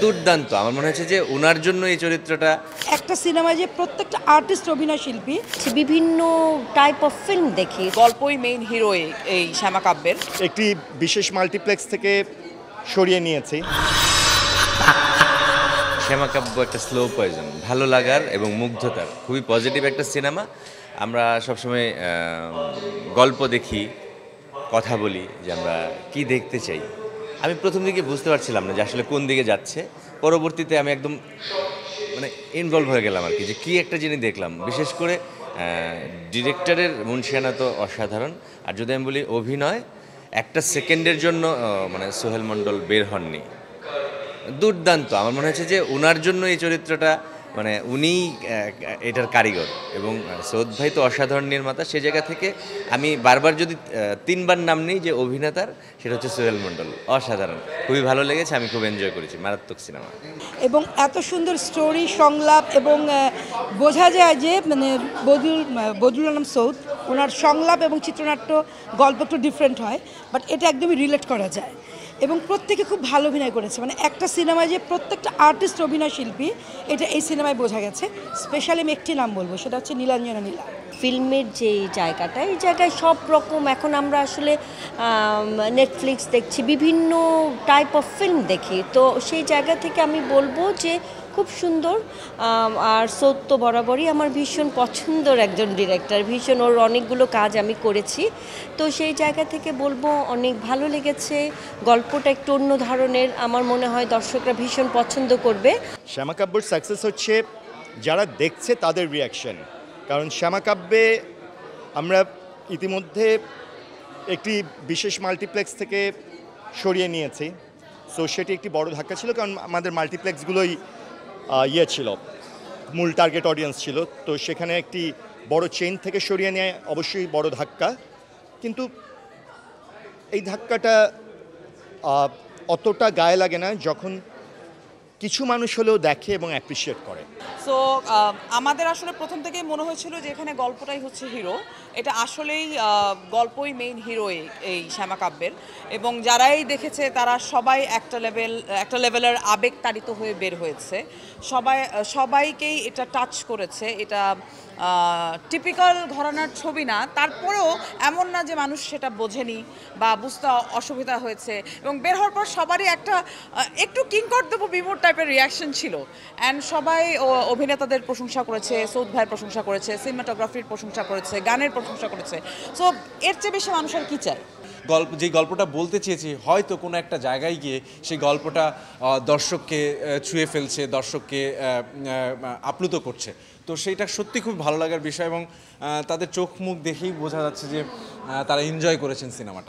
দুর্দান্ত। আমার মনে হচ্ছে যে উনার জন্য এই চরিত্রটা একটা সিনেমায় যে প্রত্যেকটা আর্টিস্ট অভিনয় শিল্পী বিভিন্ন টাইপ অফ ফিল্ম দেখি। গল্পই মেইন হিরো এই শ্যামা কাব্যের। একটি বিশেষ মাল্টিপ্লেক্স থেকে সরিয়ে নিয়েছি। শ্যামাকাব্য একটা স্লো পয়জন, ভালো লাগার এবং মুগ্ধতার খুবই পজিটিভ একটা সিনেমা। আমরা সবসময় গল্প দেখি, কথা বলি যে আমরা কি দেখতে চাই। আমি প্রথম দিকে বুঝতে পারছিলাম না যে আসলে কোন দিকে যাচ্ছে। পরবর্তীতে আমি একদম মানে ইনভলভ হয়ে গেলাম আর কি, যে কী একটা জিনিস দেখলাম। বিশেষ করে ডিরেক্টরের মুনশিয়ানা তো অসাধারণ। আর যদি আমি বলি অভিনয়, একটা সেকেন্ডের জন্য মানে সোহেল মণ্ডল বের হননি। দুর্দান্ত। আমার মনে হচ্ছে যে উনার জন্য এই চরিত্রটা মানে উনিই এটার কারিগর, এবং সৌদ ভাই তো অসাধারণ নির্মাতা। সে জায়গা থেকে আমি বারবার যদি তিনবার নাম নিই যে অভিনেতার, সেটা হচ্ছে সোহেল মণ্ডল। অসাধারণ, খুবই ভালো লেগেছে, আমি খুব এনজয় করেছি। মারাত্মক সিনেমা এবং এত সুন্দর স্টোরি সংলাপ, এবং বোঝা যায় যে মানে বদরুল আলম সৌদ ওনার সংলাপ এবং চিত্রনাট্য গল্প একটু ডিফারেন্ট হয়, বাট এটা একদমই রিলেট করা যায়। এবং প্রত্যেকে খুব ভালো অভিনয় করেছে। মানে একটা সিনেমায় যে প্রত্যেকটা আর্টিস্ট অভিনয় শিল্পী, এটা এই সিনেমায় বোঝা গেছে। স্পেশালি আমি একটি নাম বলবো, সেটা হচ্ছে নীলাঞ্জনা নীলা। ফিল্মের যে জায়গাটা, এই জায়গায় সব রকম এখন আমরা আসলে নেটফ্লিক্স দেখছি, বিভিন্ন টাইপ অফ ফিল্ম দেখি। তো সেই জায়গা থেকে আমি বলবো যে খুব সুন্দর। আর সত্য বরাবরই আমার ভীষণ পছন্দের একজন ডিরেক্টর, ভীষণ ওর অনেকগুলো কাজ আমি করেছি। তো সেই জায়গা থেকে বলবো অনেক ভালো লেগেছে। গল্পটা একটু অন্য ধরনের, আমার মনে হয় দর্শকরা ভীষণ পছন্দ করবে। শ্যামাকাব্যর সাকসেস হচ্ছে যারা দেখছে তাদের রিয়াকশন। কারণ শ্যামাকাব্যে আমরা ইতিমধ্যে একটি বিশেষ মাল্টিপ্লেক্স থেকে সরিয়ে নিয়েছি। সো সেটি একটি বড় ধাক্কা ছিল, কারণ আমাদের মাল্টিপ্লেক্সগুলোই ছিল, মূল টার্গেট অডিয়েন্স ছিল। তো সেখানে একটি বড় চেইন থেকে সরিয়ে নেওয়া অবশ্যই বড় ধাক্কা। কিন্তু এই ধাক্কাটা অতটা গায়ে লাগে না যখন কিছু মানুষ হলেও দেখে এবং অ্যাপ্রিসিয়েট করে। সো আমাদের আসলে প্রথম থেকেই মনে হয়েছিল যে এখানে গল্পটাই হচ্ছে হিরো। এটা আসলেই গল্পই মেইন হিরো এই শ্যামা কাব্যের। এবং যারাই দেখেছে তারা সবাই একটা লেভেলের আবেগ তাড়িত হয়ে বের হয়েছে। সবাইকেই এটা টাচ করেছে। এটা টিপিক্যাল ঘরানার ছবি না, তারপরেও এমন না যে মানুষ সেটা বোঝেনি বা বুঝতে অসুবিধা হয়েছে। এবং বের হওয়ার পর সবারই একটা একটু কিংকর দেবো বিমোর টাইপের রিয়াকশন ছিল। অ্যান্ড সবাই অভিনেতাদের প্রশংসা করেছে, সৌদ ভাইয়ের প্রশংসা করেছে, সিনেমাটোগ্রাফির প্রশংসা করেছে, গানের প্রশংসা করেছে। সো এর চেয়ে বেশি মানুষ আর কী চায়? যে গল্পটা বলতে চেয়েছি, হয়তো কোনো একটা জায়গায় গিয়ে সেই গল্পটা দর্শককে ছুঁয়ে ফেলছে, দর্শককে আপ্লুত করছে। তো সেইটা সত্যি খুব ভালো লাগার বিষয়, এবং তাদের চোখ মুখ দেখেই বোঝা যাচ্ছে যে তারা এনজয় করেছেন সিনেমাটা।